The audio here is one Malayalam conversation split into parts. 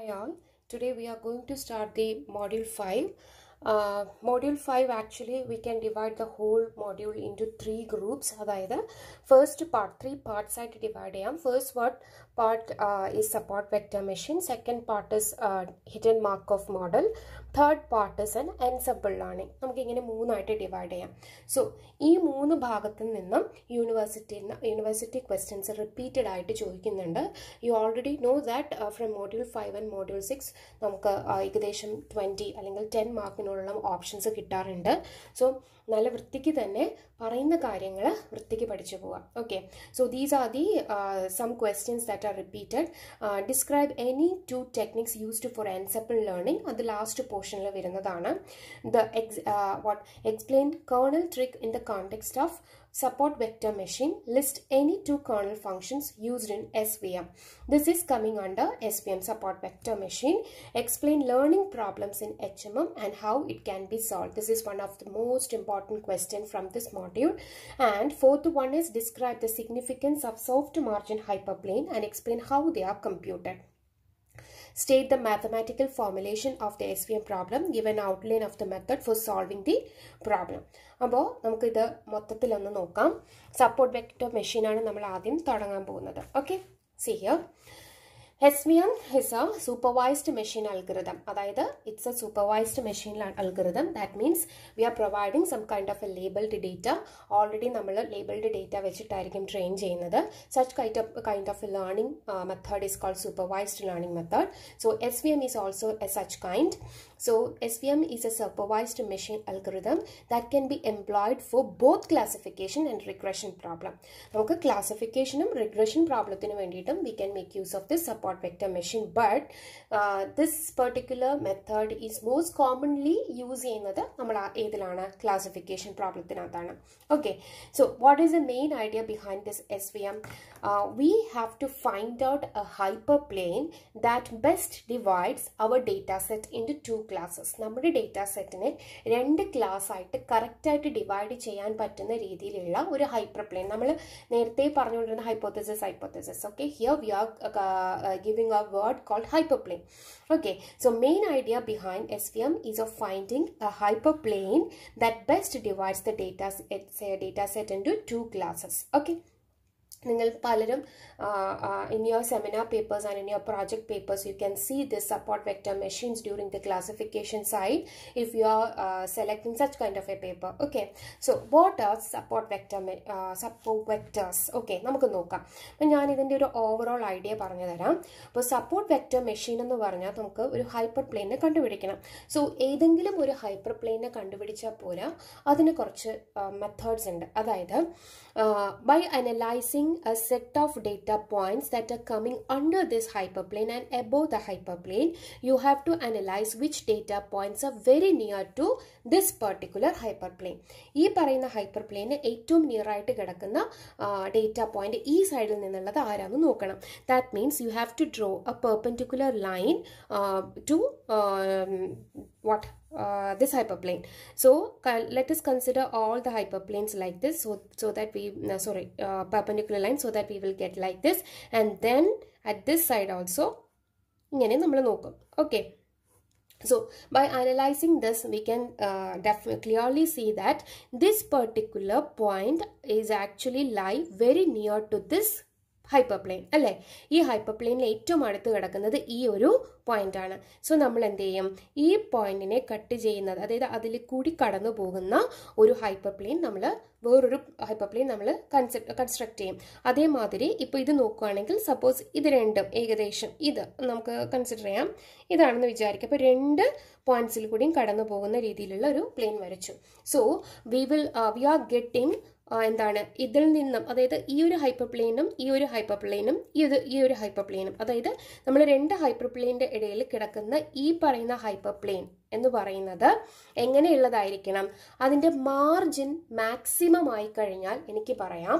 Hi all, today we are going to start the module 5. Module 5 actually we can divide the whole module into 3 groups. That first part, 3 parts I divide. First part is support vector machine, second part is hidden Markov model, third part is an ensemble learning. We can divide. So, this 3 bhagathil ninnum university questions are repeated. You already know that from module 5 and module 6 namukku 20 or 10 mark options kittarundu. So nalla vrittiki thanne parayunna karyangal vrittiki padichu pova. Okay, so these are the some questions that are repeated. Describe any 2 techniques used for ensemble learning. The last portion la varunnathana. The explain kernel trick in the context of support vector machine. List any 2 kernel functions used in SVM. This is coming under SVM, support vector machine. Explain learning problems in HMM and how it can be solved. This is one of the most important questions from this module. And fourth one is describe the significance of soft margin hyperplane and explain how they are computed. State the mathematical formulation of the SVM problem. Give an outline of the method for solving the problem. Now, we will support vector machine. Okay, see here. SVM is a supervised machine algorithm. It's a supervised machine algorithm. That means we are providing some kind of a labeled data. Already we labeled data which train such kind of a learning method is called supervised learning method. So SVM is also a such kind. So SVM is a supervised machine algorithm that can be employed for both classification and regression problem. Okay, classification and regression problem we can make use of this support vector machine, but this particular method is most commonly used in the classification problem. Okay, so what is the main idea behind this SVM? We have to find out a hyperplane that best divides our data set into 2 classes. Our data set in 2 class correct divide cheyan pattuna reethiyilla oru hyperplane. Nammal nerthe paranjondana hypothesis. Okay, here we are giving a word called hyperplane. Okay, so main idea behind SVM is of finding a hyperplane that best divides the data set into 2 classes. Okay. In your seminar papers and in your project papers, you can see this support vector machines during the classification side if you are selecting such kind of a paper. Okay, so what are support vectors? Okay, നമുക്ക് നോക്കാം. അപ്പോൾ ഞാൻ ഇതിന്റെ ഒരു ഓവറോൾ ഐഡിയ പറഞ്ഞു തരാം. അപ്പോൾ സപ്പോർട്ട് വെക്റ്റർ മെഷീൻ എന്ന് പറഞ്ഞാൽ നമുക്ക് ഒരു ഹൈപ്പർ പ്ലെയിനെ കണ്ടുപിടിക്കണം. സോ ഏതെങ്കിലും ഒരു ഹൈപ്പർ പ്ലെയിനെ കണ്ടുപിടിച്ചാൽ പോരാ, അതിന് കുറച്ച് മെത്തേഡ്സ് ഉണ്ട്. അതായത് by analyzing a set of data points that are coming under this hyperplane and above the hyperplane, you have to analyze which data points are very near to this particular hyperplane. Ee parayna hyperplane ഏറ്റവും near ആയിട്ട് കിടക്കുന്ന data point ഈ സൈഡിൽ നിന്നുള്ളത് ആരാന്ന് നോക്കണം. That means you have to draw a perpendicular line to this hyperplane. So let us consider all the hyperplanes like this, so that we perpendicular line, so that we will get like this, and then at this side also ingane nammal nokkum. Okay, so by analyzing this we can clearly see that this particular point is actually lie very near to this hyperplane. അല്ലേ, ഈ ഹൈപ്പർപ്ലെയിനിൽ ഏറ്റവും അടുത്ത് കിടക്കുന്നത് ഈ ഒരു പോയിന്റ് ആണ്. സോ നമ്മൾ എന്ത് ചെയ്യും, ഈ പോയിന്റിനെ കട്ട് ചെയ്യുന്നത്, അതായത് അതിൽ കൂടി കടന്നു പോകുന്ന ഒരു ഹൈപ്പർപ്ലെയിൻ നമ്മൾ വേറൊരു ഹൈപ്പർപ്ലെയിൻ നമ്മൾ കൺസ്ട്രക്ട് ചെയ്യും. അതേമാതിരി ഇപ്പോൾ ഇത് നോക്കുകയാണെങ്കിൽ സപ്പോസ് ഇത് രണ്ടും ഏകദേശം ഇത് നമുക്ക് കൺസിഡർ ചെയ്യാം, ഇതാണെന്ന് വിചാരിക്കുക. അപ്പോൾ 2 പോയിന്റ്സിൽ കൂടിയും കടന്നു പോകുന്ന രീതിയിലുള്ള ഒരു പ്ലെയിൻ വരച്ചു. സോ വി ആർ ഗെറ്റിംഗ് എന്താണ് ഇതിൽ നിന്നും, അതായത് ഈ ഒരു ഹൈപ്പർപ്ലെയിനും ഈ ഒരു ഹൈപ്പർപ്ലെയിനും ഈ ഒരു ഹൈപ്പർപ്ലെയിനും, അതായത് നമ്മൾ 2 ഹൈപ്പർപ്ലെയിൻ്റെ ഇടയിൽ കിടക്കുന്ന ഈ പറയുന്ന ഹൈപ്പർപ്ലെയിൻ എന്ന് പറയുന്നത് എങ്ങനെയുള്ളതായിരിക്കണം, അതിൻ്റെ മാർജിൻ മാക്സിമം ആയി കഴിഞ്ഞാൽ എനിക്ക് പറയാം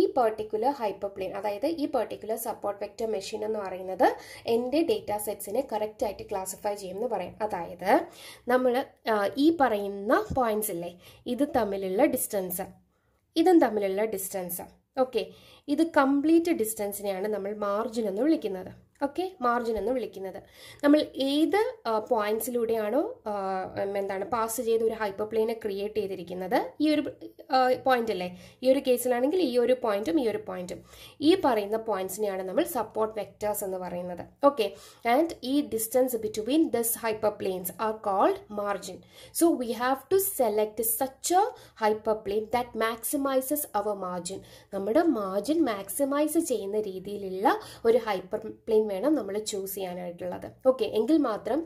ഈ പെർട്ടിക്കുലർ ഹൈപ്പർപ്ലെയിൻ, അതായത് ഈ പെർട്ടിക്കുലർ സപ്പോർട്ട് വെക്റ്റർ മെഷീൻ എന്ന് പറയുന്നത് എൻ്റെ ഡേറ്റാ സെറ്റ്സിനെ കറക്റ്റായിട്ട് ക്ലാസിഫൈ ചെയ്യുമെന്ന് പറയാം. അതായത് നമ്മൾ ഈ പറയുന്ന പോയിന്റ്സ് ഇല്ലേ, ഇത് തമ്മിലുള്ള ഡിസ്റ്റൻസ്, ഇതും തമ്മിലുള്ള ഡിസ്റ്റൻസ്. ഓക്കെ, ഇത് കംപ്ലീറ്റ് ഡിസ്റ്റൻസിനെയാണ് നമ്മൾ മാർജിൻ എന്ന് വിളിക്കുന്നത്. ഓക്കെ, മാർജിൻ എന്ന് വിളിക്കുന്നത്. നമ്മൾ ഏത് പോയിന്റ്സിലൂടെയാണോ എന്താണ് പാസ് ചെയ്ത് ഒരു ഹൈപ്പർ പ്ലെയിനെ ക്രിയേറ്റ് ചെയ്തിരിക്കുന്നത്, ഈ ഒരു പോയിന്റ് അല്ലേ, ഈ ഒരു കേസിലാണെങ്കിൽ ഈ ഒരു പോയിന്റും ഈ ഒരു പോയിന്റും, ഈ പറയുന്ന പോയിന്റ്സിനെയാണ് നമ്മൾ സപ്പോർട്ട് വെക്ടേഴ്സ് എന്ന് പറയുന്നത്. ഓക്കെ, ആൻഡ് ഈ distance between this hyperplanes are called margin. So we have to select such a hyperplane that maximises our margin. നമ്മുടെ മാർജിൻ മാക്സിമൈസ് ചെയ്യുന്ന രീതിയിലുള്ള ഒരു ഹൈപ്പർ പ്ലെയിൻ വേണം നമ്മൾ ചൂസ് ചെയ്യാനായിട്ടുള്ളത്. ഓക്കെ, എങ്കിൽ മാത്രം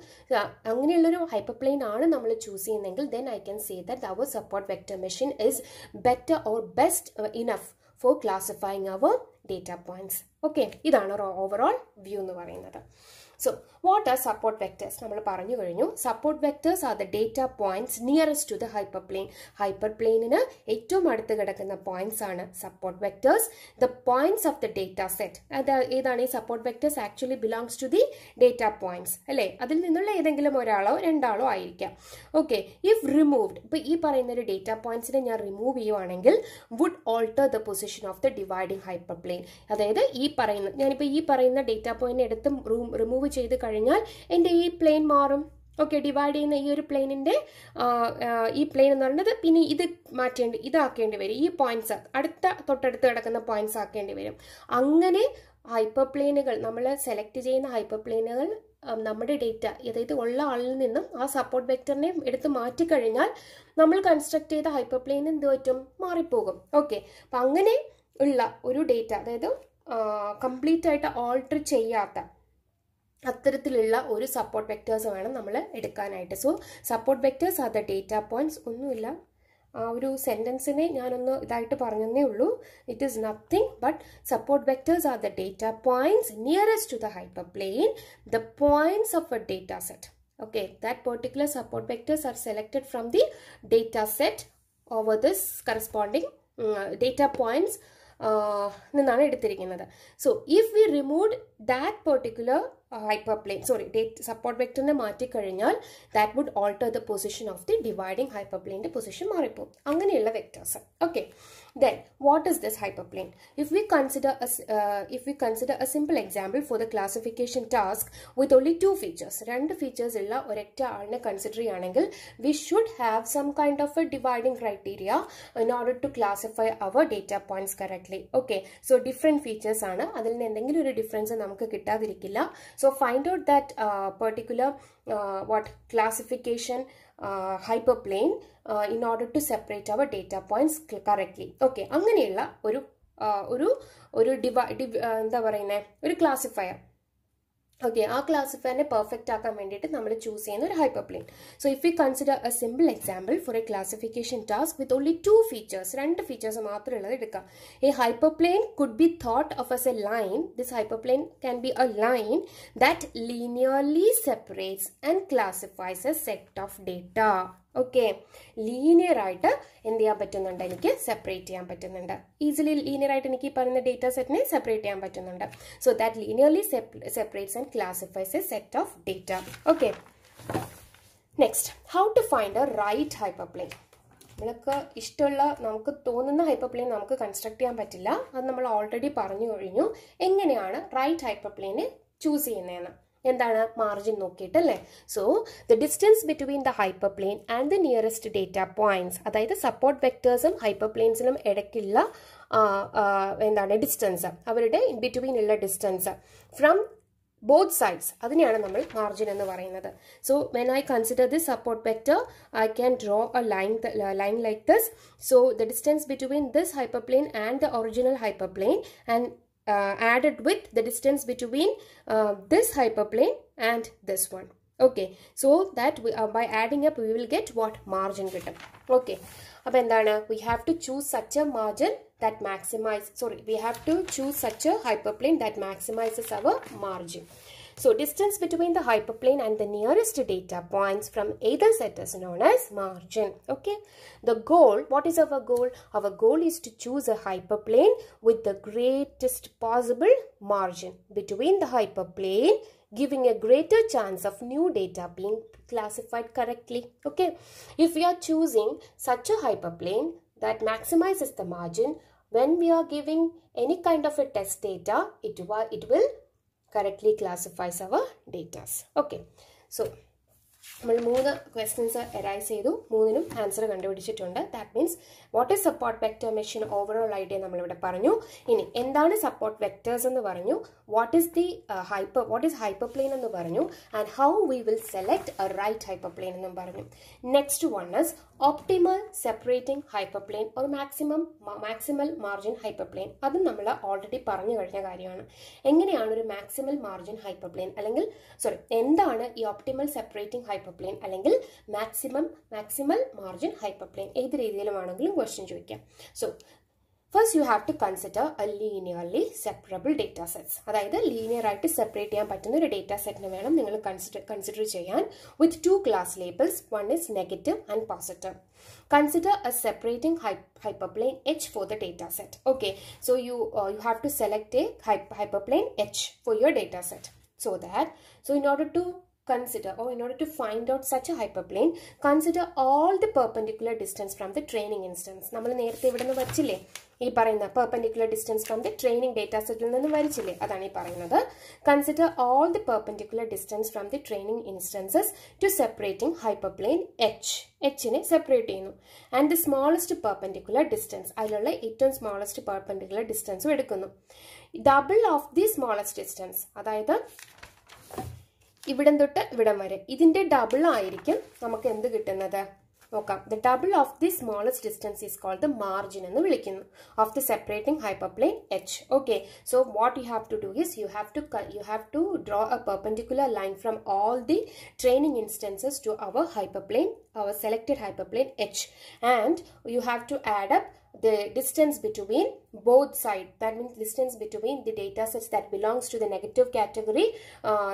അങ്ങനെയുള്ളൊരു ഹൈപ്പർ പ്ലെയിൻ ആണ് നമ്മൾ ചൂസ് ചെയ്യുന്നതെങ്കിൽ then I can say that our support vector machine is better or best enough for classifying our data points. Okay, ഇതാണ് ഒരു ഓവറോൾ വ്യൂ എന്ന് പറയുന്നത്. So, what are support vectors? നമ്മൾ പറഞ്ഞു കഴിഞ്ഞു. Support vectors are the data points nearest to the hyperplane. Hyperplane-ന് ഏറ്റവും അടുത്ത് കിടക്കുന്ന പോയിന്റ്സ് ആണ് support vectors. The points of the data set. ഏതാണ് ഈ support vectors? Actually belongs to the data points. അല്ലേ, അതിൽ നിന്നുള്ള ഏതെങ്കിലും ഒരാളോ രണ്ടാളോ ആയിരിക്കാം. ഓക്കെ, if removed, ഇപ്പോൾ ഈ പറയുന്ന ഒരു ഡേറ്റ പോയിന്റ്സിനെ ഞാൻ റിമൂവ് ചെയ്യുവാണെങ്കിൽ would alter the position of the dividing hyperplane. അതായത് ഞാനിപ്പോൾ ഈ പറയുന്ന ഡേറ്റ പോയിന്റ് എടുത്ത് റിമൂവ് ചെയ്ത് കഴിഞ്ഞാൽ എൻ്റെ ഈ പ്ലെയിൻ മാറും. ഓക്കെ, ഡിവൈഡ് ചെയ്യുന്ന ഈ ഒരു പ്ലെയിനിൻ്റെ ഈ പ്ലെയിൻ എന്ന് പറയുന്നത് പിന്നെ ഇതാക്കേണ്ടി വരും. ഈ പോയിന്റ്സ് തൊട്ടടുത്ത് കിടക്കുന്ന പോയിന്റ്സ് ആക്കേണ്ടി വരും. അങ്ങനെ ഹൈപ്പർ പ്ലെയിനുകൾ നമ്മൾ സെലക്ട് ചെയ്യുന്ന ഹൈപ്പർ പ്ലെയിനുകൾ നമ്മുടെ ഡേറ്റ, അതായത് ഉള്ള ആളിൽ നിന്നും ആ സപ്പോർട്ട് വെക്ടറിനെ എടുത്ത് മാറ്റിക്കഴിഞ്ഞാൽ നമ്മൾ കൺസ്ട്രക്ട് ചെയ്ത ഹൈപ്പർ പ്ലെയിൻ എന്ത് പറ്റും, മാറിപ്പോകും. ഓക്കെ, അപ്പം അങ്ങനെ ഉള്ള ഒരു ഡേറ്റ, അതായത് കംപ്ലീറ്റ് ആയിട്ട് ഓൾട്ടർ ചെയ്യാത്ത അത്തരത്തിലുള്ള ഒരു സപ്പോർട്ട് വെക്ടേഴ്സ് വേണം നമ്മൾ എടുക്കാനായിട്ട്. So support vectors are the data points. ഒന്നുമില്ല, ആ ഒരു സെൻറ്റൻസിനെ ഞാനൊന്ന് ഇതായിട്ട് പറഞ്ഞതേ ഉള്ളൂ. It is nothing but support vectors are the data points nearest to the hyperplane, the points of a data set. Okay, that particular support vectors are selected from the data set over this corresponding data points നിന്നാണ് എടുത്തിരിക്കുന്നത്. So if we remove that particular hyperplane, support vector ne maati kazhinjal that would alter the position of the dividing hyperplane the position marippo anganeyulla vectors. Okay, then what is this hyperplane? If we consider a simple example for the classification task with only two features, rendu features illa oretta aalne consider cheyanengil we should have some kind of a dividing criteria in order to classify our data points correctly. Okay, so different features aanu adil endengilum oru difference namukku kittadirikilla. So find out that particular classification hyperplane in order to separate our data points correctly. Okay, അങ്ങനെയുള്ള ഒരു എന്താ പറയുന്നത്, ഒരു classifier. Okay, our classifier perfect ആക്കാൻ വേണ്ടിയിട്ട് നമ്മൾ ചൂസ് ചെയ്യുന്ന ഒരു hyperplane. So if we consider a simple example for a classification task with only two features, രണ്ട് features മാത്രമേ ഉള്ളത് എടുക്കാം. A hyperplane could be thought of as a line. This hyperplane can be a line that linearly separates and classifies a set of data. Okay, linear ആയിട്ട് എന്ത് ചെയ്യാൻ പറ്റുന്നുണ്ട്, എനിക്ക് സെപ്പറേറ്റ് ചെയ്യാൻ പറ്റുന്നുണ്ട്. ഈസിലി ലീനിയർ ആയിട്ട് എനിക്ക് ഈ പറയുന്ന ഡേറ്റ സെറ്റിനെ സെപ്പറേറ്റ് ചെയ്യാൻ പറ്റുന്നുണ്ട്. So that linearly separates and classifies a set of data. Okay, next, how to find a right hyperplane. നമ്മൾക്ക് ഇഷ്ടമുള്ള നമുക്ക് തോന്നുന്ന ഹൈപ്പർപ്ലെയിൻ നമുക്ക് കൺസ്ട്രക്ട് ചെയ്യാൻ പറ്റില്ല. അത് നമ്മൾ ഓൾറെഡി പറഞ്ഞു കഴിഞ്ഞു. എങ്ങനെയാണ് റൈറ്റ് ഹൈപ്പർപ്ലെയിനെ ചൂസ് ചെയ്യുന്നതെന്ന്. എന്താണ്, മാർജിൻ നോക്കിയിട്ടല്ലേ. So the distance between the hyperplane and the nearest data points, അതായത് സപ്പോർട്ട് വെക്ടേഴ്സും ഹൈപ്പർപ്ലെയിൻസിനും ഇടയ്ക്കുള്ള എന്താണ് ഡിസ്റ്റൻസ്, അവരുടെ ബിറ്റ്വീൻ ഉള്ള ഡിസ്റ്റൻസ് ഫ്രം both sides, അതിനെയാണ് നമ്മൾ മാർജിൻ എന്ന് പറയുന്നത്. So when I consider this support vector, I can draw a line like this. So the distance between this hyperplane and the original hyperplane and added with the distance between this hyperplane and this one. Okay, so that by adding up we will get what, margin kittum. Okay, appo endana, we have to choose such a margin that we have to choose such a hyperplane that maximizes our margin. So distance between the hyperplane and the nearest data points from either set is known as margin. Okay, the goal, what is our goal? Our goal is to choose a hyperplane with the greatest possible margin between the hyperplane, giving a greater chance of new data being classified correctly. Okay, if we are choosing such a hyperplane that maximizes the margin, when we are giving any kind of a test data, it will correctly classifies our data. Okay, so നമ്മൾ 3 ക്വസ്റ്റ്യൻസ് അറൈസ് ചെയ്തു, 3നും ആൻസർ കണ്ടുപിടിച്ചിട്ടുണ്ട്. That means what is support vector machine overall idea നമ്മളിവിടെ പറഞ്ഞു. ഇനി എന്താണ് സപ്പോർട്ട് വെക്ടേഴ്സ് എന്ന് പറഞ്ഞു, വാട്ട് ഈസ് ഹൈപ്പർപ്ലെയിൻ എന്ന് പറഞ്ഞു, and how we will select a right hyperplane എന്നും പറഞ്ഞു. Next one is optimal separating hyperplane or maximal margin hyperplane. അതും നമ്മൾ ഓൾറെഡി പറഞ്ഞു കഴിഞ്ഞ കാര്യമാണ്. എങ്ങനെയാണ് ഒരു മാക്സിമൽ മാർജിൻ ഹൈപ്പർപ്ലെയിൻ അല്ലെങ്കിൽ എന്താണ് ഈ ഒപ്റ്റിമൽ സെപ്പറേറ്റിംഗ് ഹൈപ്പർപ്ലെയിൻ അല്ലെങ്കിൽ മാക്സിമൽ മാർജിൻ ഹൈപ്പർപ്ലെയിൻ, ഏത് രീതിയിലുമാണെങ്കിലും ക്വസ്റ്റ്യൻ ചോദിക്കാം. So first you have to consider a linearly separable data sets. അതായത് ലീനിയർ ആയിട്ട് സെപ്പറേറ്റ് ചെയ്യാൻ പറ്റുന്ന ഒരു ഡേറ്റാ സെറ്റിന് വേണം നിങ്ങൾ കൺസിഡർ ചെയ്യാൻ with 2 class labels. One is negative and positive. Consider a separating hyperplane H for the data set. Okay, so you have to select a hyperplane H for your data set. So in order to consider or in order to find out such a hyperplane, consider all the perpendicular distance from the training instance. നമ്മൾ നേരത്തെ ഇവിടെ നിന്ന് വച്ചില്ലേ ഈ പറയുന്ന perpendicular distance from the training data set ൽ നിന്ന് വരച്ചില്ലേ, അതാണ് ഈ പറയുന്നത്. Consider all the perpendicular distance from the training instances to separating hyperplane H. H-നെ സെപ്പറേറ്റ് ചെയ്യുന്നു. And the smallest perpendicular distance, അതിലുള്ള ഏറ്റവും സ്മോളസ്റ്റ് പെർപെൻഡിക്കുലർ ഡിസ്റ്റൻസും എടുക്കുന്നു. Double of the smallest distance, അതായത് ഇവിടം തൊട്ട് ഇവിടം വരെ ഇതിന്റെ ഡബിൾ ആയിരിക്കും നമുക്ക് എന്ത് കിട്ടുന്നത് നോക്കാം. The double of the smallest distance is called the margin എന്ന് വിളിക്കുന്നു of the separating hyperplane H. Okay, so what you have to do is you have to draw a perpendicular line from all the training instances to our hyperplane, our selected hyperplane H, and you have to add up the distance between both sides. That means distance between the data sets that belongs to the negative category,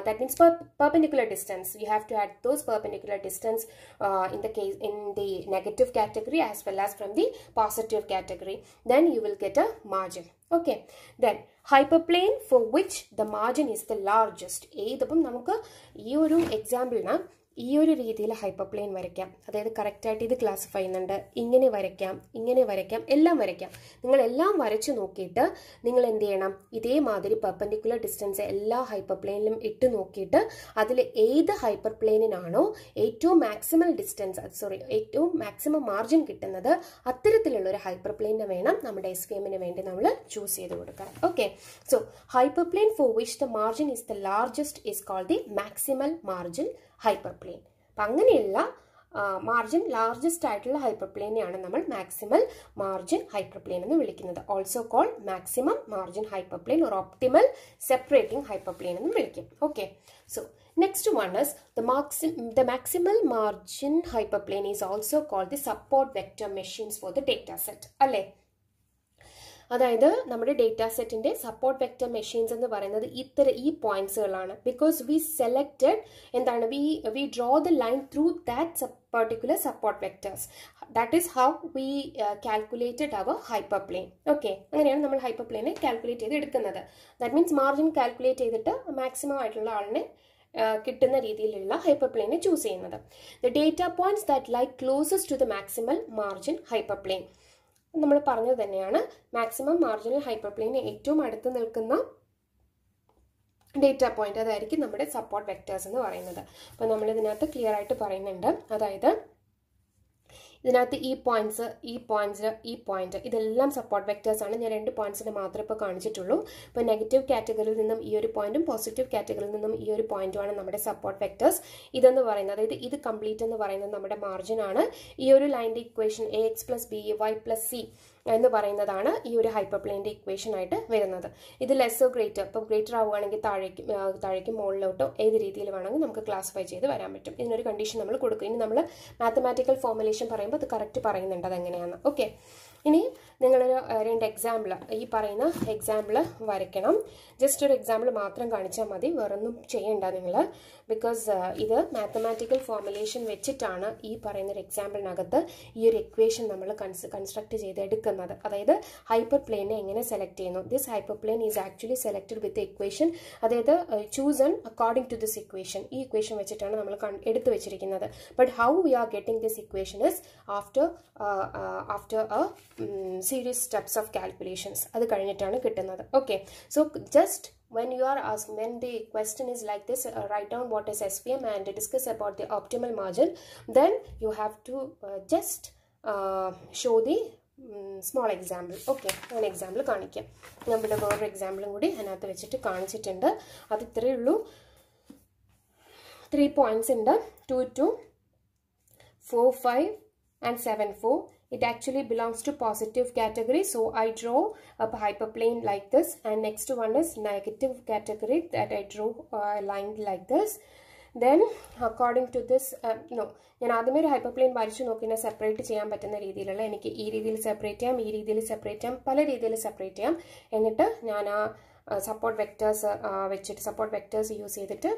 that means perpendicular distance. You have to add those perpendicular distance in the negative category as well as from the positive category. Then you will get a margin. Okay, then hyperplane for which the margin is the largest. ഏതപ്പം നമുക്ക് ഈ ഒരു എക്സാമ്പിളിന് ഈ ഒരു രീതിയിൽ ഹൈപ്പർപ്ലെയിൻ വരയ്ക്കാം. അതായത് കറക്റ്റായിട്ട് ഇത് ക്ലാസിഫൈ ചെയ്യുന്നുണ്ട്. ഇങ്ങനെ വരയ്ക്കാം, എല്ലാം വരയ്ക്കാം. നിങ്ങളെല്ലാം വരച്ച് നോക്കിയിട്ട് നിങ്ങൾ എന്ത് ചെയ്യണം, ഇതേമാതിരി പെർപെൻഡിക്കുലർ ഡിസ്റ്റൻസ് എല്ലാ ഹൈപ്പർപ്ലെയിനിലും ഇട്ട് നോക്കിയിട്ട് അതിൽ ഏത് ഹൈപ്പർപ്ലെയിനാണോ ഏറ്റവും ഏറ്റവും മാക്സിമം മാർജിൻ കിട്ടുന്നത് അത്തരത്തിലുള്ള ഒരു ഹൈപ്പർപ്ലെയിനെ വേണം നമ്മുടെ SVMന് വേണ്ടി നമ്മൾ ചൂസ് ചെയ്ത് കൊടുക്കാൻ. Okay, so hyperplane for which the margin is the largest is called the maximal margin hyperplane. അപ്പം അങ്ങനെയുള്ള മാർജിൻ ലാർജസ്റ്റ് ആയിട്ടുള്ള ഹൈപ്പർപ്ലെയിനെയാണ് നമ്മൾ മാക്സിമൽ മാർജിൻ ഹൈപ്പർപ്ലെയിൻ എന്ന് വിളിക്കുന്നത്. Also called maximum margin hyperplane or optimal separating hyperplane എന്ന് വിളിക്കും. Okay, so next one is the maximal margin hyperplane is also called the support vector machines for the data set. അല്ലേ, അതായത് നമ്മുടെ ഡേറ്റാ സെറ്റിന്റെ സപ്പോർട്ട് വെക്ടർ മെഷീൻസ് എന്ന് പറയുന്നത് ഈ പോയിന്റ്സുകളാണ്. ബിക്കോസ് വി സെലക്റ്റഡ് എന്താണ് V draw the line through that particular support vectors. That is how we calculated our hyperplane. Okay, അങ്ങനെയാണ് നമ്മൾ ഹൈപ്പർപ്ലെയിനെ കാൽക്കുലേറ്റ് ചെയ്ത് എടുക്കുന്നത്. ദാറ്റ് മീൻസ് മാർജിൻ കാൽക്കുലേറ്റ് ചെയ്തിട്ട് മാക്സിമം ആയിട്ടുള്ള ആളിനെ കിട്ടുന്ന രീതിയിലുള്ള ഹൈപ്പർപ്ലെയിനെ ചൂസ് ചെയ്യുന്നത്. The data points that lie closest to the maximal margin hyperplane, നമ്മൾ പറഞ്ഞത് തന്നെയാണ്. മാക്സിമം മാർജിനൽ ഹൈപ്പർപ്ലെയിന് ഏറ്റവും അടുത്ത് നിൽക്കുന്ന ഡേറ്റ പോയിന്റ് അതായിരിക്കും നമ്മുടെ സപ്പോർട്ട് വെക്ടേഴ്സ് എന്ന് പറയുന്നത്. അപ്പോൾ നമ്മൾ ഇതിനകത്ത് ക്ലിയർ ആയിട്ട് പറയുന്നുണ്ട്. അതായത് ഇതിനകത്ത് ഈ പോയിന്റ് ഇതെല്ലാം സപ്പോർട്ട് വെക്ടേഴ്സ് ആണ്. ഞാൻ 2 പോയിന്റ്സിന് മാത്രമേ ഇപ്പോൾ കാണിച്ചിട്ടുള്ളൂ. ഇപ്പോൾ നെഗറ്റീവ് കാറ്റഗറിയിൽ നിന്നും ഈ ഒരു പോയിന്റും പോസിറ്റീവ് കാറ്റഗറിയിൽ നിന്നും ഈ ഒരു പോയിന്റുമാണ് നമ്മുടെ സപ്പോർട്ട് വെക്ടേഴ്സ്. ഇതെന്ന് പറയുന്നത് അതായത് ഇത് കംപ്ലീറ്റ് എന്ന് പറയുന്നത് നമ്മുടെ മാർജിൻ ആണ്. ഈ ഒരു ലൈൻ്റെ ഇക്വേഷൻ AX + BY + C എന്ന് പറയുന്നതാണ് ഈ ഒരു ഹൈപ്പർപ്ലെയിൻ്റെ ഇക്വേഷൻ ആയിട്ട് വരുന്നത്. ഇത് ലെസ്സോ ഗ്രേറ്റർ, ഇപ്പം ഗ്രേറ്റർ ആവുകയാണെങ്കിൽ താഴേക്കും മുകളിലോട്ടോ ഏത് രീതിയിൽ വേണമെങ്കിൽ നമുക്ക് ക്ലാസിഫൈ ചെയ്ത് വരാൻ പറ്റും. ഇതിനൊരു കണ്ടീഷൻ നമ്മൾ കൊടുക്കും. ഇനി നമ്മൾ മാത്തമാറ്റിക്കൽ ഫോർമുലേഷൻ പറയുമ്പോൾ അത് കറക്റ്റ് പറയുന്നുണ്ട് അതെങ്ങനെയാണ്. ഓക്കെ, ഇനി നിങ്ങളൊരു 2 എക്സാമ്പിൾ ഈ പറയുന്ന എക്സാമ്പിൾ വരയ്ക്കണം. ജസ്റ്റ് ഒരു എക്സാമ്പിൾ മാത്രം കാണിച്ചാൽ മതി, വേറൊന്നും ചെയ്യണ്ട നിങ്ങൾ. ബിക്കോസ് ഇത് മാത്തമാറ്റിക്കൽ ഫോർമുലേഷൻ വെച്ചിട്ടാണ് ഈ പറയുന്നൊരു എക്സാമ്പിളിനകത്ത് ഈ ഒരു ഇക്വേഷൻ നമ്മൾ കൺസ്ട്രക്ട് ചെയ്ത് എടുക്കുന്നത്. അതായത് ഹൈപ്പർ പ്ലെയിനെ എങ്ങനെ സെലക്ട് ചെയ്യുന്നു. This hyperplane is actually selected with equation, അതായത് choose on according to this equation. ഈ ഇക്വേഷൻ വെച്ചിട്ടാണ് നമ്മൾ എടുത്തു വെച്ചിരിക്കുന്നത്. But how we are getting this equation is after series steps of calculations. അത് കഴിഞ്ഞിട്ടാണ് കിട്ടുന്നത്. Okay, so just when you are asked, when the question is like this, write down what is SVM and discuss about the optimal margin, then you have to just show the small example. Okay, an example കാണിക്കാം. ഞാൻ ഇവിടെ വേറൊരു എക്സാമ്പിളും കൂടി അതിനകത്ത് വെച്ചിട്ട് കാണിച്ചിട്ടുണ്ട്. അത് ഇത്രയേ ഉള്ളൂ. 3 points ഉണ്ട്. 2, 2, 4, 5 and 7, 4. It actually belongs to positive category, so I draw a hyperplane like this, and next one is negative category that I draw a line like this. Then according to this, ഞാൻ ആദ്യമേ ഒരു ഹൈപ്പർപ്ലെയിൻ വരച്ചു നോക്കിയാൽ സെപ്പറേറ്റ് ചെയ്യാൻ പറ്റുന്ന രീതിയിലുള്ള, എനിക്ക് ഈ രീതിയിൽ സെപ്പറേറ്റ് ചെയ്യാം, ഈ രീതിയിൽ സെപ്പറേറ്റ് ചെയ്യാം, പല രീതിയിൽ സെപ്പറേറ്റ് ചെയ്യാം. എന്നിട്ട് ഞാൻ ആ സപ്പോർട്ട് വെക്ടേഴ്സ് വെച്ചിട്ട്, സപ്പോർട്ട് വെക്ടേഴ്സ് യൂസ് ചെയ്തിട്ട്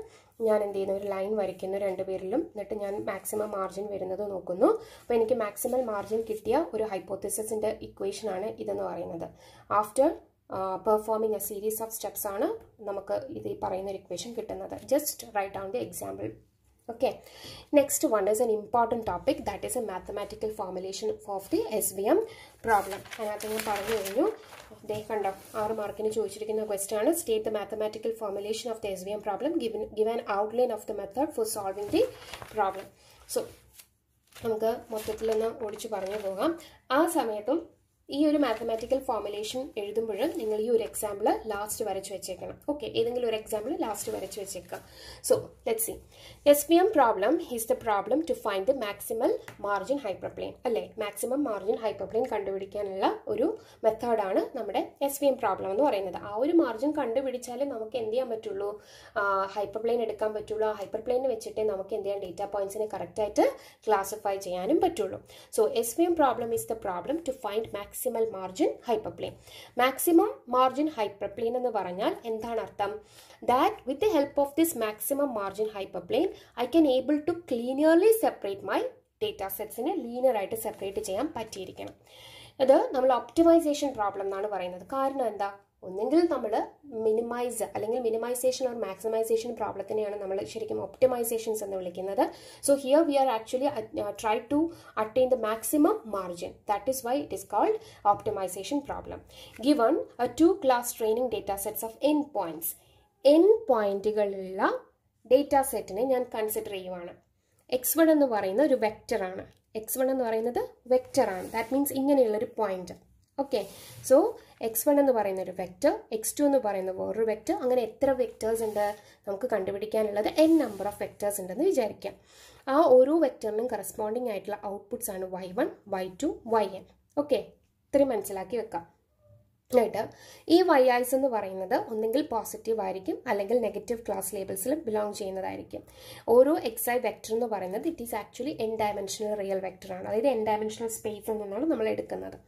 ഞാൻ എന്ത് ചെയ്യുന്നു, ഒരു ലൈൻ വരയ്ക്കുന്നു രണ്ടുപേരിലും. എന്നിട്ട് ഞാൻ മാക്സിമം മാർജിൻ വരുന്നത് നോക്കുന്നു. അപ്പോൾ എനിക്ക് മാക്സിമം മാർജിൻ കിട്ടിയ ഒരു ഹൈപ്പോത്തിസിസിൻ്റെ ഇക്വേഷനാണ് ഇതെന്ന് പറയുന്നത്. After performing a series of steps ആണ് നമുക്ക് ഇത് ഈ പറയുന്ന ഒരു ഇക്വേഷൻ കിട്ടുന്നത്. Just write down the example. Okay, next one is an important topic, that is a mathematical formulation of the SVM problem. അതിനകത്ത് ഞാൻ പറഞ്ഞു കഴിഞ്ഞു. ദേ കണ്ടോ, 6 മാർക്കിന് ചോദിച്ചിരിക്കുന്ന ക്വസ്റ്റ്യൻ ആണ്. State the mathematical formulation of the SVM problem, give an outline of the method for solving the problem. So നമുക്ക് മൊത്തത്തിലൊന്ന് ഓടിച്ചു പറഞ്ഞു പോകാം. ആ സമയത്തും ഈ ഒരു മാത്തമാറ്റിക്കൽ ഫോർമുലേഷൻ എഴുതുമ്പോഴും നിങ്ങൾ ഈ ഒരു എക്സാമ്പിൾ ലാസ്റ്റ് വരച്ച് വെച്ചേക്കണം. ഓക്കെ, ഏതെങ്കിലും ഒരു എക്സാമ്പിൾ ലാസ്റ്റ് വരച്ച് വെച്ചേക്കാം. So let's see. SVM problem is the problem to find the maximal margin hyperplane. അല്ലേ, മാക്സിമം മാർജിൻ ഹൈപ്പർപ്ലെയിൻ കണ്ടുപിടിക്കാനുള്ള ഒരു മെത്തേഡാണ് നമ്മുടെ SVM പ്രോബ്ലം എന്ന് പറയുന്നത്. ആ ഒരു മാർജിൻ കണ്ടുപിടിച്ചാലേ നമുക്ക് എന്ത് ചെയ്യാൻ പറ്റുള്ളൂ, ഹൈപ്പർപ്ലെയിൻ എടുക്കാൻ പറ്റുള്ളൂ. ആ ഹൈപ്പർപ്ലെയിനെ വെച്ചിട്ടേ നമുക്ക് എന്ത് ചെയ്യാൻ, ഡേറ്റ പോയിന്റ്സിനെ കറക്റ്റായിട്ട് ക്ലാസിഫൈ ചെയ്യാനും പറ്റുള്ളൂ. So SVM problem is the problem to find maximal margin hyperplane. Maximum margin hyperplane എന്ന് പറഞ്ഞാൽ എന്താണ് അർത്ഥം? That with the help of this maximum margin hyperplane I can able to clearly separate my data സെറ്റ്സിനെ ലീനിയർ ആയിട്ട് സെപ്പറേറ്റ് ചെയ്യാൻ പറ്റിയിരിക്കണം. ഇത് നമ്മൾ ഒപ്റ്റിമൈസേഷൻ പ്രോബ്ലം എന്നാണ് പറയുന്നത്. കാരണം എന്താ, ഒന്നെങ്കിൽ നമ്മൾ മിനിമൈസ് അല്ലെങ്കിൽ മിനിമൈസേഷൻ ഓർ മാക്സിമൈസേഷൻ പ്രോബ്ലത്തിനെയാണ് നമ്മൾ ശരിക്കും ഒപ്റ്റിമൈസേഷൻസ് എന്ന് വിളിക്കുന്നത്. So here we are actually try to attain the maximum margin. That is why it is called optimisation problem. Given 2 class training data sets of n points. n പോയിന്റുകളുള്ള ഡേറ്റ സെറ്റിനെ ഞാൻ കൺസിഡർ ചെയ്യുവാണ്. x1 എന്ന് പറയുന്ന ഒരു വെക്റ്ററാണ്. x1 എന്ന് പറയുന്നത് വെക്റ്ററാണ്. ദാറ്റ് മീൻസ് ഇങ്ങനെയുള്ളൊരു പോയിന്റ്. ഓക്കെ, സോ x1 എന്ന് പറയുന്ന ഒരു വെക്റ്റർ, x2 എന്ന് പറയുന്ന വേറൊരു വെക്റ്റർ. അങ്ങനെ എത്ര വെക്റ്റേഴ്സ് ഉണ്ട് നമുക്ക് കണ്ടുപിടിക്കാനുള്ളത്? n നമ്പർ ഓഫ് വെക്റ്റേഴ്സ് ഉണ്ടെന്ന് വിചാരിക്കാം. ആ ഓരോ വെക്റ്ററിനും കറസ്പോണ്ടിങ് ആയിട്ടുള്ള ഔട്ട്പുട്ട്സ് ആണ് y1, y2, yn. ഓക്കെ, ഇത്രയും മനസ്സിലാക്കി വെക്കാം. ആയിട്ട് ഈ YIs എന്ന് പറയുന്നത് ഒന്നെങ്കിൽ പോസിറ്റീവ് ആയിരിക്കും അല്ലെങ്കിൽ നെഗറ്റീവ് ക്ലാസ് ലേബിൾസിൽ ബിലോങ് ചെയ്യുന്നതായിരിക്കും. ഓരോ xi വെക്ടർ എന്ന് പറയുന്നത് it is actually n dimensional real vector ആണ്. അതായത് n ഡയമെൻഷണൽ സ്പേസിൽ നിന്നാണ് നമ്മൾ എടുക്കുന്നത്.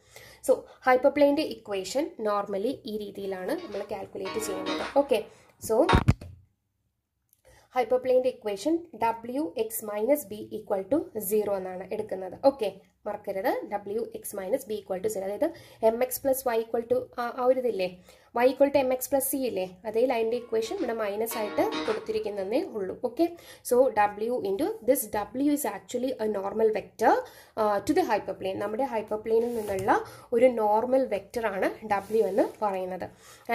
സോ ഹൈപ്പർപ്ലെയിൻ്റെ ഇക്വേഷൻ നോർമലി ഈ രീതിയിലാണ് നമ്മൾ കാൽക്കുലേറ്റ് ചെയ്യുന്നത്. ഓക്കെ, സോ ഹൈപ്പർപ്ലെയിൻ്റെ equation wx minus B equal to 0 എന്നാണ് എടുക്കുന്നത്. ഓക്കെ, മറക്കരുത്, wx minus B equal to 0. അതായത് mx plus y equal to ആ ഒരു ഇതില്ലേ, y equal to mx plus C ഇല്ലേ, അതേ ലൈൻ്റെ ഇക്വേഷൻ ഇവിടെ മൈനസ് ആയിട്ട് കൊടുത്തിരിക്കുന്നതേ ഉള്ളൂ. Okay, so w into this w is actually a normal vector to the hyperplane. നമ്മുടെ ഹൈപ്പർപ്ലെയിനിൽ നിന്നുള്ള ഒരു നോർമൽ വെക്റ്ററാണ് w എന്ന് പറയുന്നത്.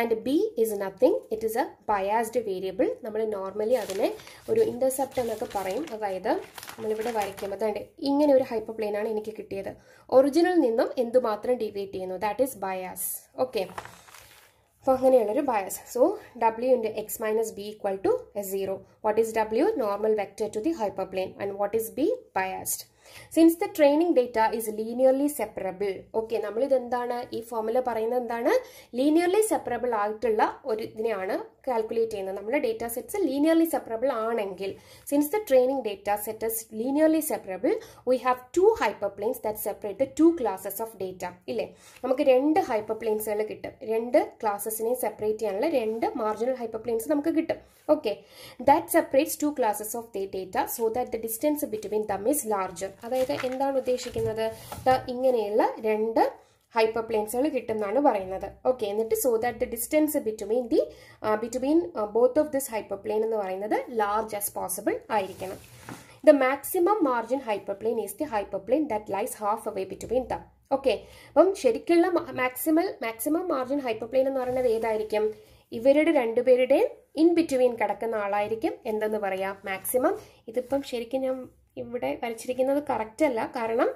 And b is nothing, it is A biased variable. നമ്മൾ നോർമലി അതിനെ ഒരു ഇന്റർസെപ്റ്റ് എന്നൊക്കെ പറയും. അതായത് നമ്മളിവിടെ വരയ്ക്കുമ്പോൾ തന്നെ ഇങ്ങനെ ഒരു ഹൈപ്പർപ്ലെയിനാണ് എനിക്ക് കിട്ടിയത്. ഒറിജിനൽ നിന്നും എന്തുമാത്രം ഡീവിയേറ്റ് ചെയ്യുന്നു, ദാറ്റ് ഈസ് ബയാസ്. ഓക്കെ, അപ്പോൾ അങ്ങനെയുള്ളൊരു bias. So w into X minus B equal to 0. What is w? Normal vector to the hyperplane. And what is b? Biased. Since the training data is linearly separable. Okay, നമ്മളിതെന്താണ് ഈ ഫോർമുല പറയുന്നത് എന്താണ്? ലീനിയർലി സെപ്പറബിൾ ആയിട്ടുള്ള ഒരു ഇതിനെയാണ് കാൽക്കുലേറ്റ് ചെയ്യുന്നത്. നമ്മുടെ ഡേറ്റ സെറ്റ്സ് ലീനിയർലി സെപ്പറബിൾ ആണെങ്കിൽ, since the training data set is linearly separable, we have 2 hyperplanes that separate the 2 classes of data. ഇല്ലേ, നമുക്ക് 2 ഹൈപ്പർപ്ലെയിൻസുകൾ കിട്ടും. 2 ക്ലാസസിനെ സെപ്പറേറ്റ് ചെയ്യാനുള്ള 2 മാർജിനൽ ഹൈപ്പർപ്ലെയിൻസ് നമുക്ക് കിട്ടും. Okay, that separates 2 classes of the data so that the distance between them is larger. അതായത് എന്താണ് ഉദ്ദേശിക്കുന്നത്? ഇങ്ങനെയുള്ള 2 ഹൈപ്പർപ്ലെയിൻസുകൾ കിട്ടുമെന്നാണ് പറയുന്നത്. ഓക്കെ, എന്നിട്ട് so that the distance between both of this hyperplane എന്ന് പറയുന്നത് ലാർജ് ആസ് പോസിബിൾ ആയിരിക്കണം. The maximum margin hyperplane is the hyperplane that lies half away between them. Okay, അപ്പം ശരിക്കുള്ള മാക്സിമം മാർജിൻ ഹൈപ്പർപ്ലെയിൻ എന്ന് പറയുന്നത് ഏതായിരിക്കും? ഇവരുടെ രണ്ടുപേരുടെയും ഇൻ ബിറ്റ്വീൻ കിടക്കുന്ന ആളായിരിക്കും എന്തെന്ന് പറയാം, മാക്സിമം. ഇതിപ്പം ശരിക്കും ഞാൻ ഇവിടെ വരച്ചിരിക്കുന്നത് കറക്റ്റ് അല്ല, കാരണം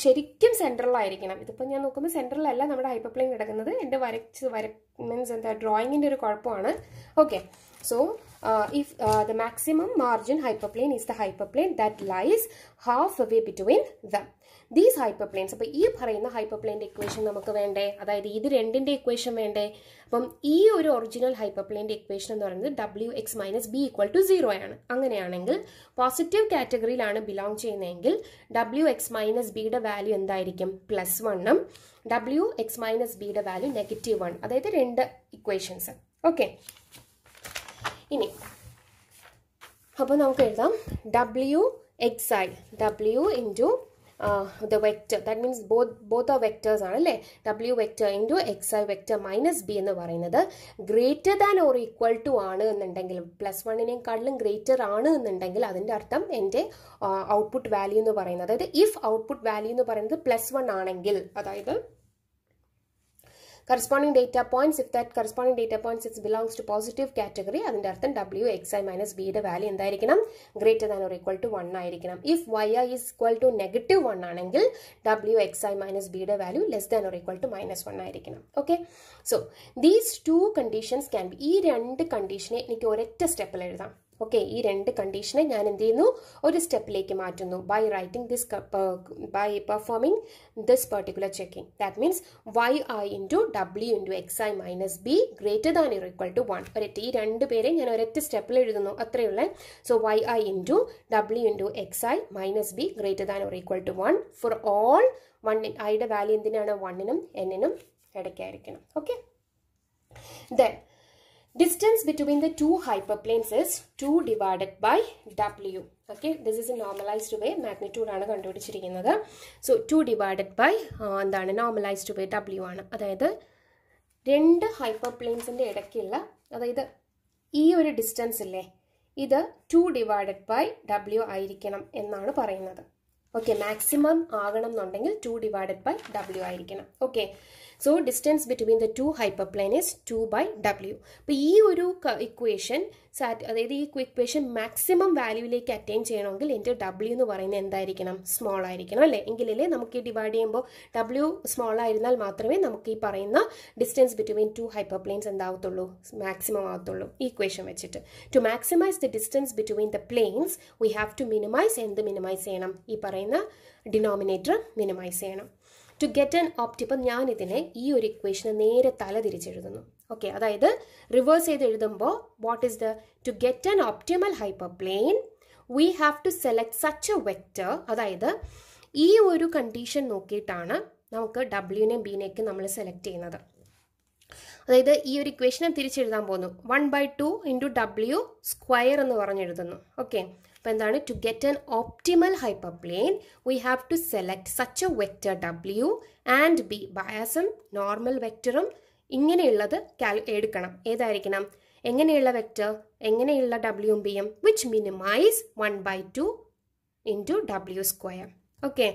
ശരിക്കും സെൻട്രലായിരിക്കണം. ഇതിപ്പോൾ ഞാൻ നോക്കുമ്പോൾ സെൻട്രലല്ല നമ്മുടെ ഹൈപ്പർപ്ലെയിൻ കിടക്കുന്നത്. എൻ്റെ മീൻസ് എന്താ ഡ്രോയിങ്ങിൻ്റെ ഒരു കുഴപ്പമാണ്. Okay, so if the maximum margin hyperplane is the hyperplane that lies halfway between them. These hyperplanes, അപ്പോൾ ഈ പറയുന്ന ഹൈപ്പർപ്ലെയിൻ്റെ ഇക്വേഷൻ നമുക്ക് വേണ്ടേ, അതായത് ഇത് രണ്ടിൻ്റെ ഇക്വേഷൻ വേണ്ടേ. അപ്പം ഈ ഒരു ഒറിജിനൽ ഹൈപ്പർപ്ലെയിൻ്റെ ഇക്വേഷൻ എന്ന് പറയുന്നത് WX-B=0 ആണ്. അങ്ങനെയാണെങ്കിൽ പോസിറ്റീവ് കാറ്റഗറിയിലാണ് ബിലോങ് ചെയ്യുന്നതെങ്കിൽ WX-Bയുടെ വാല്യൂ എന്തായിരിക്കും, +1ഉം WX-Bയുടെ വാല്യൂ -1. അതായത് രണ്ട് ഇക്വേഷൻസ്. ഓക്കെ, ഇനി അപ്പോൾ നമുക്ക് എഴുതാം WXI, W into the vector, that means both are vectors ആണ് അല്ലേ. W vector into XI vector minus B എന്ന് പറയുന്നത് greater than or equal to ആണ് എന്നുണ്ടെങ്കിൽ, +1നേക്കാളും ഗ്രേറ്റർ ആണ് എന്നുണ്ടെങ്കിൽ അതിൻ്റെ അർത്ഥം എൻ്റെ ഔട്ട്പുട്ട് വാല്യൂ എന്ന് പറയുന്നത്, അതായത് ഇഫ് ഔട്ട്പുട്ട് വാല്യൂ എന്ന് പറയുന്നത് +1 ആണെങ്കിൽ, അതായത് corresponding data points, if that corresponding data points belongs to positive category, അതിൻ്റെ അർത്ഥം WXI - Bയുടെ വാല്യൂ എന്തായിരിക്കണം, greater than or equal to 1 ആയിരിക്കണം. If YI is equal to -1 ആണെങ്കിൽ WXI - Bയുടെ value less than or equal to -1 ആയിരിക്കണം. Okay, so these two conditions can be, ഈ രണ്ട് കണ്ടീഷനെ എനിക്ക് ഒരൊറ്റ സ്റ്റെപ്പിൽ എഴുതാം. ഓക്കെ, ഈ രണ്ട് കണ്ടീഷനെ ഞാൻ എന്ത് ചെയ്യുന്നു, ഒരു സ്റ്റെപ്പിലേക്ക് മാറ്റുന്നു. By writing this, by performing this particular checking. That means YI into W into XI - B greater than or equal to 1. ഒരൊറ്റ ഈ രണ്ട് പേരെ ഞാൻ ഒരൊറ്റ സ്റ്റെപ്പിൽ എഴുതുന്നു, അത്രയുള്ള. So YI into W into XI - B greater than or equal to 1 all ഓൾ 1. ഐയുടെ വാല്യൂ എന്തിനാണ്, 1നും Nനും ഇടയ്ക്കായിരിക്കണം. Okay, then distance between the two hyperplanes is 2 divided by W. Okay, this is a normalized way. Magnitude ആണ് കണ്ടുപിടിച്ചിരിക്കുന്നത്. So 2 divided by എന്താണ് normalized way W ആണ്. അതായത് രണ്ട് ഹൈപ്പർപ്ലെയിൻസിൻ്റെ ഇടയ്ക്കുള്ള, അതായത് ഈ ഒരു ഡിസ്റ്റൻസ് ഇല്ലേ, ഇത് 2 divided by W ആയിരിക്കണം എന്നാണ് പറയുന്നത്. ഓക്കെ, മാക്സിമം ആകണം എന്നുണ്ടെങ്കിൽ 2 divided by W ആയിരിക്കണം. Okay, so distance between the two hyperplane is 2/W. അപ്പോൾ ഈ ഒരു ഇക്വേഷൻ അതായത് ഈ ഇക്വേഷൻ മാക്സിമം വാല്യൂവിലേക്ക് അറ്റൈൻ ചെയ്യണമെങ്കിൽ എൻ്റെ W എന്ന് പറയുന്നത് എന്തായിരിക്കണം, സ്മോൾ ആയിരിക്കണം അല്ലേ. എങ്കിലല്ലേ നമുക്ക് ഡിവൈഡ് ചെയ്യുമ്പോൾ W സ്മോൾ ആയിരുന്നാൽ മാത്രമേ നമുക്ക് ഈ പറയുന്ന ഡിസ്റ്റൻസ് ബിറ്റ്വീൻ ടു ഹൈപ്പർപ്ലെയിൻസ് എന്താവത്തുള്ളൂ, മാക്സിമം ആവത്തുള്ളൂ ഈ ഇക്വേഷൻ വെച്ചിട്ട്. To maximize the distance between the planes we have to minimize, എന്ത് മിനിമൈസ് ചെയ്യണം, ഈ പറയുന്ന ഡിനോമിനേറ്റർ മിനിമൈസ് ചെയ്യണം. ടു ഗെറ്റ് ആൻ ഇപ്പം ഞാനിതിനെ ഈ ഒരു ഇക്വേഷനെ നേരെ തല തിരിച്ചെഴുതുന്നു. ഓക്കെ, അതായത് റിവേഴ്സ് ചെയ്ത് എഴുതുമ്പോൾ what is the, to get an optimal hyperplane we have to select such a vector. അതായത് ഈ ഒരു കണ്ടീഷൻ നോക്കിയിട്ടാണ് നമുക്ക് ഡബ്ല്യുവിനെയും ബിനെയൊക്കെ നമ്മൾ സെലക്ട് ചെയ്യുന്നത്. അതായത് ഈ ഒരു ഇക്വേഷനെ തിരിച്ചെഴുതാൻ പോകുന്നു. 1/2 into W സ്ക്വയർ എന്ന് പറഞ്ഞെഴുതുന്നു. ഓക്കെ, അപ്പോൾ എന്താണ്, to get an optimal hyperplane we have to select such a vector W and B. ബയാസും നോർമൽ വെക്റ്ററും ഇങ്ങനെയുള്ളത് എടുക്കണം. ഏതായിരിക്കണം, എങ്ങനെയുള്ള വെക്റ്റർ, എങ്ങനെയുള്ള ഡബ്ല്യുവും ബിയും, which minimise 1/2 into W square. Okay,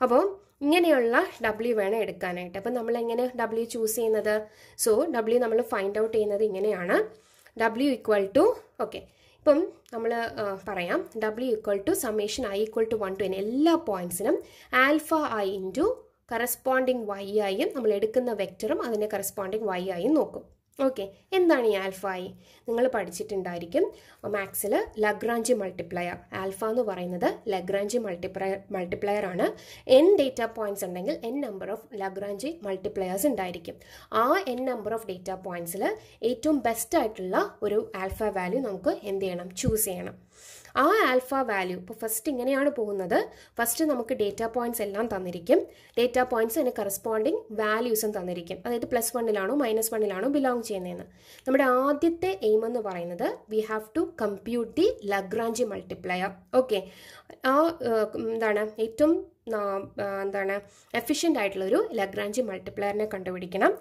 അപ്പോൾ ഇങ്ങനെയുള്ള W വേണം എടുക്കാനായിട്ട്. അപ്പം നമ്മൾ എങ്ങനെ W ചൂസ് ചെയ്യുന്നത്, സോ W നമ്മൾ ഫൈൻഡ് ഔട്ട് ചെയ്യുന്നത് ഇങ്ങനെയാണ്. W ഈക്വൽ ടു, ഓക്കെ, ഇപ്പം നമ്മൾ പറയാം W equal to summation I equal to 1 to N എല്ലാ പോയിന്റ്സിനും alpha I into corresponding YI യും നമ്മൾ എടുക്കുന്ന വെക്റ്ററും അതിനെ കറസ്പോണ്ടിങ് YI യും നോക്കും. ഓക്കെ, എന്താണ് ഈ ആൽഫ I? നിങ്ങൾ പഠിച്ചിട്ടുണ്ടായിരിക്കും മാത്സിൽ ലഗ്രാഞ്ചി മൾട്ടിപ്ലയർ. ആൽഫ എന്ന് പറയുന്നത് ലഗ്രാഞ്ചി മൾട്ടിപ്ലയർ ആണ്. N ഡേറ്റ പോയിന്റ്സ് ഉണ്ടെങ്കിൽ N number of Lagrange multipliers ഉണ്ടായിരിക്കും. ആ N നമ്പർ ഓഫ് ഡേറ്റ പോയിന്റ്സിൽ ഏറ്റവും ബെസ്റ്റ് ആയിട്ടുള്ള ഒരു ആൽഫ വാല്യൂ നമുക്ക് എന്ത് ചെയ്യണം, ചൂസ് ചെയ്യണം. ആ ആൽഫ വാല്യൂ ഇപ്പോൾ ഫസ്റ്റ് ഇങ്ങനെയാണ് പോകുന്നത്. ഫസ്റ്റ് നമുക്ക് ഡേറ്റ പോയിന്റ്സ് എല്ലാം തന്നിരിക്കും. ഡേറ്റ പോയിന്റ്സ് അതിന് കറസ്പോണ്ടിങ് വാല്യൂസും തന്നിരിക്കും. അതായത് +1 -1 ബിലോങ് ചെയ്യുന്നതെന്ന്. നമ്മുടെ ആദ്യത്തെ എയിം എന്ന് പറയുന്നത് we have to compute the Lagrange multiplier. Okay, ആ എന്താണ് ഏറ്റവും എഫിഷ്യൻ്റ് ആയിട്ടുള്ളൊരു ലഗ്രാഞ്ചി മൾട്ടിപ്ലയറിനെ കണ്ടുപിടിക്കണം.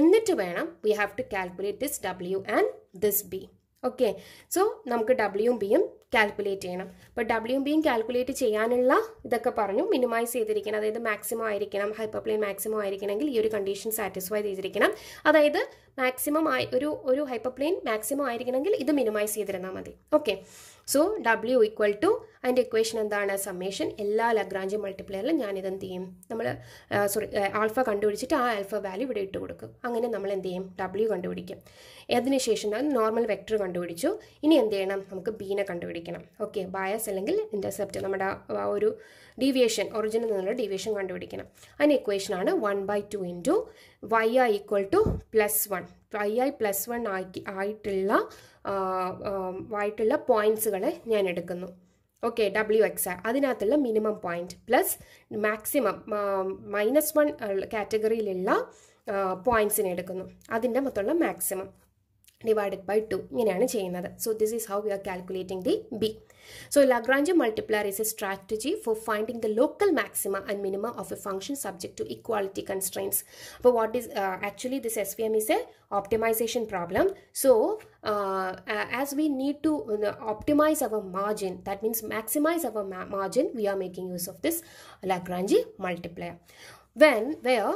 എന്നിട്ട് വേണം we have to calculate this W and this B. Okay, so നമുക്ക് ഡബ്ല്യുവും ബിയും കാൽക്കുലേറ്റ് ചെയ്യണം. അപ്പോൾ ഡബ്ല്യുവും ബിയും കാൽക്കുലേറ്റ് ചെയ്യാനുള്ള ഇതൊക്കെ പറഞ്ഞു. മിനിമൈസ് ചെയ്തിരിക്കണം, അതായത് മാക്സിമം ആയിരിക്കണം, ഹൈപ്പർപ്ലെയിൻ മാക്സിമം ആയിരിക്കണമെങ്കിൽ ഈ ഒരു കണ്ടീഷൻ സാറ്റിസ്ഫൈ ചെയ്തിരിക്കണം. അതായത് മാക്സിമം ഒരു ഹൈപ്പർപ്ലെയിൻ മാക്സിമം ആയിരിക്കണമെങ്കിൽ ഇത് മിനിമൈസ് ചെയ്തിരുന്നാൽ മതി. Okay, so W equal to അതിൻ്റെ ഇക്വേഷൻ എന്താണ്? സമ്മേഷൻ എല്ലാ ലഗ്രാഞ്ച് മൾട്ടിപ്ലയറിലും ഞാനിത് എന്ത് ചെയ്യും, നമ്മൾ ആൽഫ കണ്ടുപിടിച്ചിട്ട് ആ ആൽഫ വാല്യൂ ഇവിടെ ഇട്ട് കൊടുക്കും. അങ്ങനെ നമ്മൾ എന്ത് ചെയ്യും, ഡബ്ല്യു കണ്ടുപിടിക്കും. അതിനുശേഷം നോർമൽ വെക്ടർ കണ്ടുപിടിച്ചു. ഇനി എന്ത് ചെയ്യണം, നമുക്ക് ബീനെ കണ്ടുപിടിക്കണം. ഓക്കെ, ബയസ് അല്ലെങ്കിൽ ഇൻ്റർസെപ്റ്റ്, നമ്മുടെ ഒരു ഡീവിയേഷൻ, ഒറിജിനിൽ നിന്നുള്ള ഡീവിയേഷൻ കണ്ടുപിടിക്കണം. അതിന് ഇക്വേഷനാണ് 1/2 into yi equal to +1. yi +1 ആയിട്ടുള്ള പോയിൻറ്റ്സുകളെ ഞാൻ എടുക്കുന്നു. ഓക്കെ, WX അതിനകത്തുള്ള മിനിമം പോയിന്റ് പ്ലസ് മാക്സിമം -1 കാറ്റഗറിയിലുള്ള പോയിൻറ്റ്സിനെ എടുക്കുന്നു. അതിൻ്റെ മൊത്തമുള്ള മാക്സിമം divided by 2 ഇങ്ങനെയാണ് ചെയ്യുന്നത്. So this is how we are calculating the B. So Lagrange multiplier is a strategy for finding the local maxima and minima of a function subject to equality constraints. But what is actually this SVM is a optimization problem. So as we need to optimize our margin, that means maximize our margin, we are making use of this Lagrange multiplier. Where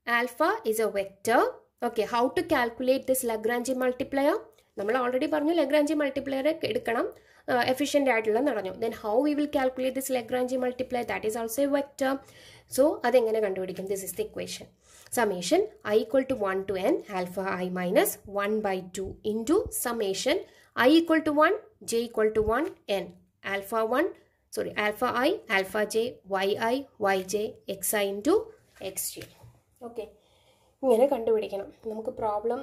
alpha is a vector. Okay, how to calculate this Lagrange multiplier? നമ്മൾ ഓൾറെഡി പറഞ്ഞു Lagrange multiplier എടുക്കണം, efficient ആയിട്ടുള്ള നടന്നു. Then how we will calculate this Lagrange multiplier? That is also a vector. So അതെങ്ങനെ കണ്ടുപിടിക്കും? This is the equation. Summation I equal to 1 to n alpha I minus 1/2 into summation I equal to 1 j equal to 1 n alpha I alpha j yi yj xi into xj. Okay, ഇങ്ങനെ കണ്ടുപിടിക്കണം. നമുക്ക് പ്രോബ്ലം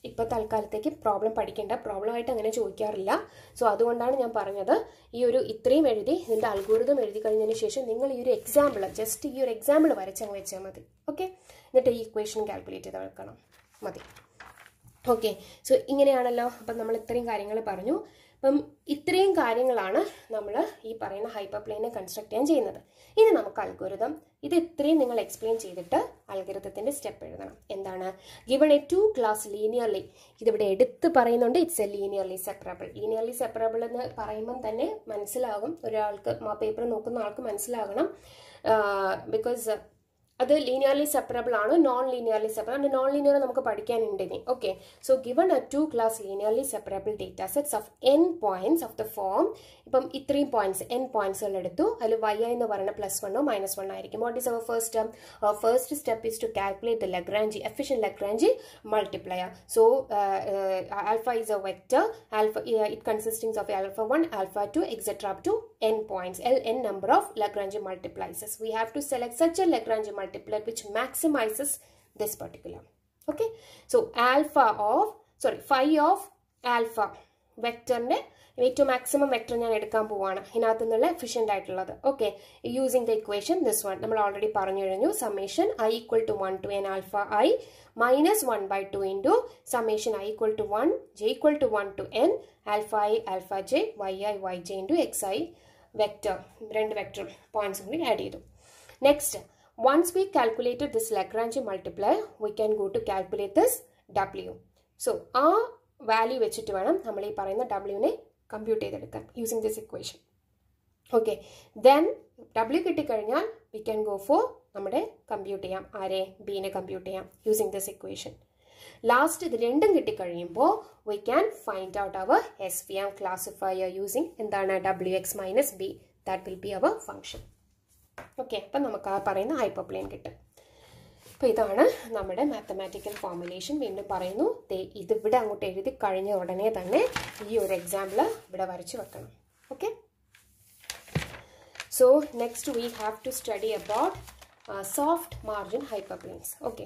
ഇപ്പോൾ തൽക്കാലത്തേക്ക് പ്രോബ്ലം പഠിക്കേണ്ട, പ്രോബ്ലമായിട്ട് അങ്ങനെ ചോദിക്കാറില്ല. സോ അതുകൊണ്ടാണ് ഞാൻ പറഞ്ഞത് ഈ ഒരു ഇത്രയും എഴുതി ഇതിൻ്റെ അൽഗോരിതം എഴുതി കഴിഞ്ഞതിന് ശേഷം നിങ്ങൾ ഈ ഒരു എക്സാമ്പിൾ, ജസ്റ്റ് ഈ ഒരു എക്സാമ്പിൾ വരച്ചങ്ങ് വെച്ചാൽ മതി. ഓക്കെ, എന്നിട്ട് ഈ ഇക്വേഷൻ കാൽക്കുലേറ്റ് ചെയ്ത് വെക്കണം മതി. ഓക്കെ, സോ ഇങ്ങനെയാണല്ലോ. അപ്പം നമ്മൾ ഇത്രയും കാര്യങ്ങൾ പറഞ്ഞു. അപ്പം ഇത്രയും കാര്യങ്ങളാണ് നമ്മൾ ഈ പറയുന്ന ഹൈപ്പർപ്ലെയിനെ കൺസ്ട്രക്ട് ചെയ്യാൻ ചെയ്യുന്നത്. ഇനി നമുക്ക് അൽഗോരിതം, ഇത് ഇത്രയും നിങ്ങൾ എക്സ്പ്ലെയിൻ ചെയ്തിട്ട് അൽഗോരിതത്തിൻ്റെ സ്റ്റെപ്പ് എഴുതണം. എന്താണ്? ഗിവൺ എ 2 ക്ലാസ് ലീനിയർലി, ഇതിവിടെ എടുത്ത് പറയുന്നുണ്ട്, it's A linearly separable. Linearly separable എന്ന് പറയുമ്പം തന്നെ മനസ്സിലാകും, ഒരാൾക്ക് പേപ്പർ നോക്കുന്ന ആൾക്ക് മനസ്സിലാകണം. ബിക്കോസ് അത് ലീനിയർലി സെപ്പറബിൾ ആണോ non linearly separable? Non linear നമുക്ക് പഠിക്കാനുണ്ട് ഇനി. Okay, so given A 2 class linearly separable data sets of n points of the form. ഇപ്പം ഇത്രയും പോയിന്റ്സ് n പോയിന്റ്സുകൾ എടുത്തു. അതിൽ yi എന്ന് പറയുന്ന +1 or -1 ആയിരിക്കും. What is our first step? Our first step is to calculate the Lagrange, efficient Lagrange multiplier. So alpha is a vector. Alpha it consisting of alpha 1, alpha 2, etc. up to n points. n number of Lagrange multipliers. We have to select such a Lagrange multiplier which maximizes this particular. Okay, so phi of alpha vectorന്റെ ഏറ്റവും മാക്സിമം വെക്ടർ ഞാൻ എടുക്കാൻ പോവാണ് ഇതിനകത്ത് നിന്നുള്ള എഫിഷ്യൻ്റ് ആയിട്ടുള്ളത്. Okay, using the equation this one നമ്മൾ ഓൾറെഡി പറഞ്ഞു കഴിഞ്ഞു. Summation I equal to 1 to n alpha I minus 1/2 into summation I equal to 1 j equal to 1 to n alpha I alpha j yi yj into xi vector. രണ്ട് വെക്ടർ പോയിന്റ്സ് കൂടി ആഡ് ചെയ്തു. Next, once we calculated this Lagrange multiplier, we can go to calculate this W. So ആ വാല്യൂ വെച്ചിട്ട് വേണം നമ്മൾ ഈ പറയുന്ന ഡബ്ല്യൂനെ കമ്പ്യൂട്ട് ചെയ്തെടുക്കാൻ using this equation. Okay, then W കിട്ടിക്കഴിഞ്ഞാൽ വി ക്യാൻ ഗോ ഫോർ നമ്മുടെ കമ്പ്യൂട്ട് ചെയ്യാം. ആരെ? ബീനെ കമ്പ്യൂട്ട് ചെയ്യാം യൂസിങ് ദിസ് ഇക്വേഷൻ. ലാസ്റ്റ് ഇത് രണ്ടും കിട്ടിക്കഴിയുമ്പോൾ we can find out our SVM classifier using എന്താണ്? WX - B. That will be our function. Okay, അപ്പം നമുക്ക് ആ പറയുന്ന ഹൈപ്പർപ്ലെയിൻ കിട്ടും. അപ്പോൾ ഇതാണ് നമ്മുടെ മാത്തമാറ്റിക്കൽ ഫോർമുലേഷൻ. വീണ്ടും പറയുന്നു, ഇത് ഇവിടെ അങ്ങോട്ട് എഴുതി കഴിഞ്ഞ ഉടനെ തന്നെ ഈ ഒരു എക്സാമ്പിൾ ഇവിടെ വരച്ച് വെക്കണം. Okay, so next we have to study about soft margin hyperplanes. Okay.